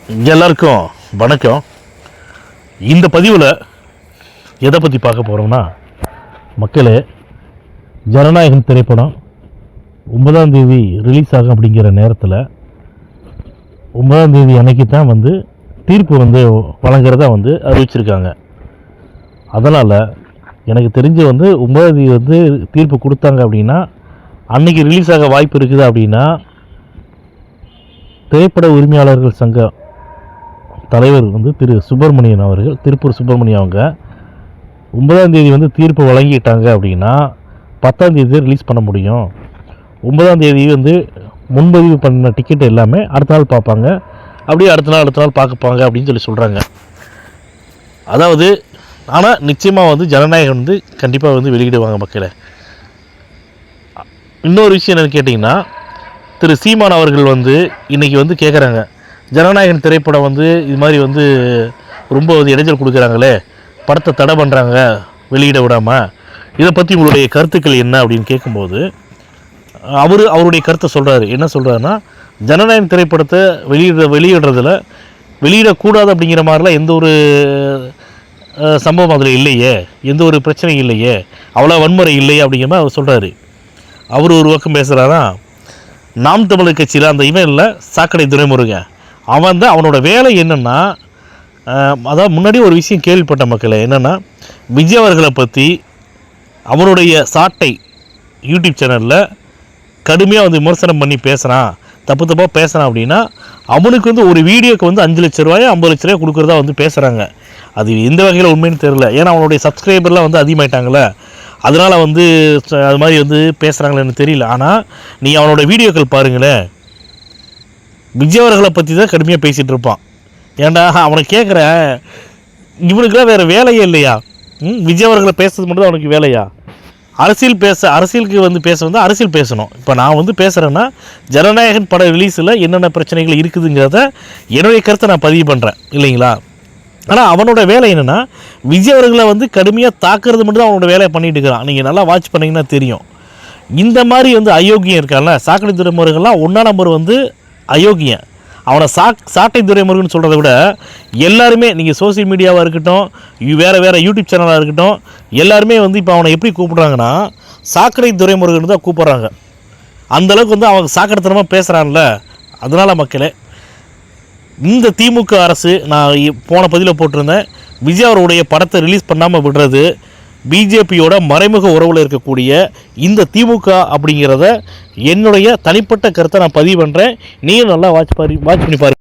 எல்லாருக்கும் வணக்கம். இந்த பதிவில் எதை பற்றி பார்க்க போகிறோம்னா, மக்களே, ஜனநாயகன் திரைப்படம் 9ஆம் தேதி ரிலீஸ் ஆகும். அப்படிங்கிற நேரத்தில் 9ஆம் தேதி அன்னைக்கு தான் தீர்ப்பு வழங்குறதா அறிவிச்சிருக்காங்க. அதனால் எனக்கு தெரிஞ்சு 9ஆம் தேதி தீர்ப்பு கொடுத்தாங்க அப்படின்னா அன்றைக்கி ரிலீஸ் ஆக வாய்ப்பு இருக்குது. அப்படின்னா திரைப்பட உரிமையாளர்கள் சங்க தலைவர் திரு சுப்பிரமணியன் அவர்கள், திருப்பூர் சுப்பிரமணியம் அவங்க 9ஆம் தேதி தீர்ப்பு வழங்கிட்டாங்க அப்படின்னா 10ஆம் தேதி ரிலீஸ் பண்ண முடியும். 9ஆம் தேதி முன்பதிவு பண்ண டிக்கெட் எல்லாமே அடுத்த நாள் பார்ப்பாங்க, அப்படியே அடுத்த நாள் பார்ப்பாங்க அப்படின்னு சொல்கிறாங்க. அதாவது ஆனால் நிச்சயமாக ஜனநாயகம் கண்டிப்பாக வெளியிடுவாங்க மக்களே. இன்னொரு விஷயம் என்னென்னு கேட்டிங்கன்னா, திரு சீமான் அவர்கள் இன்றைக்கி கேட்குறாங்க, ஜனநாயகன் திரைப்படம் இது மாதிரி ரொம்ப இடைஞ்சல் கொடுக்குறாங்களே, படத்தை தடை பண்ணுறாங்க வெளியிட விடாமல், இதை பற்றி உங்களுடைய கருத்துக்கள் என்ன அப்படின்னு கேட்கும்போது அவருடைய கருத்தை சொல்கிறாரு. என்ன சொல்கிறாருன்னா, ஜனநாயகன் திரைப்படத்தை வெளியிடுறதில் வெளியிடக்கூடாது அப்படிங்கிற மாதிரிலாம் எந்த ஒரு சம்பவம் அதில் இல்லையே, எந்த ஒரு பிரச்சனையும் இல்லையே, அவ்வளோ வன்முறை இல்லையே அப்படிங்கிற மாதிரி அவர் சொல்கிறாரு. அவர் ஒரு பக்கம் பேசுகிறாரா, நாம் தமிழர் கட்சியில் அந்த இவன் இல்லை, சாக்கடை துரைமுருகன், அவனோட வேலை என்னென்னா, அதாவது முன்னாடி ஒரு விஷயம் கேள்விப்பட்ட மக்களே, என்னென்னா விஜய் அவர்களை பற்றி அவனுடைய சாட்டை யூடியூப் சேனலில் கடுமையாக விமர்சனம் பண்ணி பேசுகிறான், தப்பாக பேசுகிறான் அப்படின்னா அவனுக்கு ஒரு வீடியோக்கு 5 லட்ச ரூபாயோ 50 லட்ச ரூபாய் கொடுக்குறதா பேசுகிறாங்க. அது எந்த வகையில் உண்மைன்னு தெரில. ஏன்னா அவனுடைய சப்ஸ்கிரைபர்லாம் அதிகமாயிட்டாங்களே, அதனால் அது மாதிரி பேசுகிறாங்களேன்னு தெரியல. ஆனால் நீ அவனோட வீடியோக்கள் பாருங்களேன், விஜய் அவர்களை பற்றி தான் கடுமையாக பேசிகிட்டு இருப்பான். ஏன்டா அவனை கேட்குற, இவனுக்குலாம் வேறு வேலையே இல்லையா? விஜய் அவர்களை பேசுறது மட்டும் தான் அவனுக்கு வேலையா? அரசியலுக்கு பேச அரசியல் பேசணும். இப்போ நான் பேசுகிறேன்னா ஜனநாயகன் பட ரிலீஸில் என்னென்ன பிரச்சனைகள் இருக்குதுங்கிறத என்னுடைய கருத்தை நான் பதிவு பண்ணுறேன் இல்லைங்களா? ஆனால் அவனோட வேலை என்னென்னா, விஜய் அவர்களை கடுமையாக தாக்குறது மட்டும் தான் அவனோட வேலையை பண்ணிட்டு இருக்கிறான். நீங்கள் நல்லா வாட்ச் பண்ணிங்கன்னா தெரியும். இந்த மாதிரி அயோக்கியம் இருக்கான்ல, சாக்கடை துறைமுருகன்லாம் 1ஆம் நம்பர் அயோக்கியன். அவனை சாட்டை துரைமுருகன் சொல்கிறத விட எல்லாருமே, நீங்கள் சோசியல் மீடியாவாக இருக்கட்டும், வேறு யூடியூப் சேனலாக இருக்கட்டும், எல்லாருமே இப்போ அவனை எப்படி கூப்பிட்றாங்கன்னா, சாக்கடை துரைமுருகன் தான் கூப்பிட்றாங்க. அந்தளவுக்கு அவன் சாக்கடைத்தனமாக பேசுகிறான்ல. அதனால் மக்களே, இந்த திமுக அரசு, நான் போன பதிவில் போட்டிருந்தேன், விஜய் அவருடைய படத்தை ரிலீஸ் பண்ணாமல் விடுறது பிஜேபியோட மறைமுக உறவில் இருக்கக்கூடிய இந்த திமுக அப்படிங்கிறத என்னுடைய தனிப்பட்ட கருத்தை நான் பதிவு பண்ணுறேன். நீயும் நல்லா வாட்ச் பண்ணி பாருங்கள்.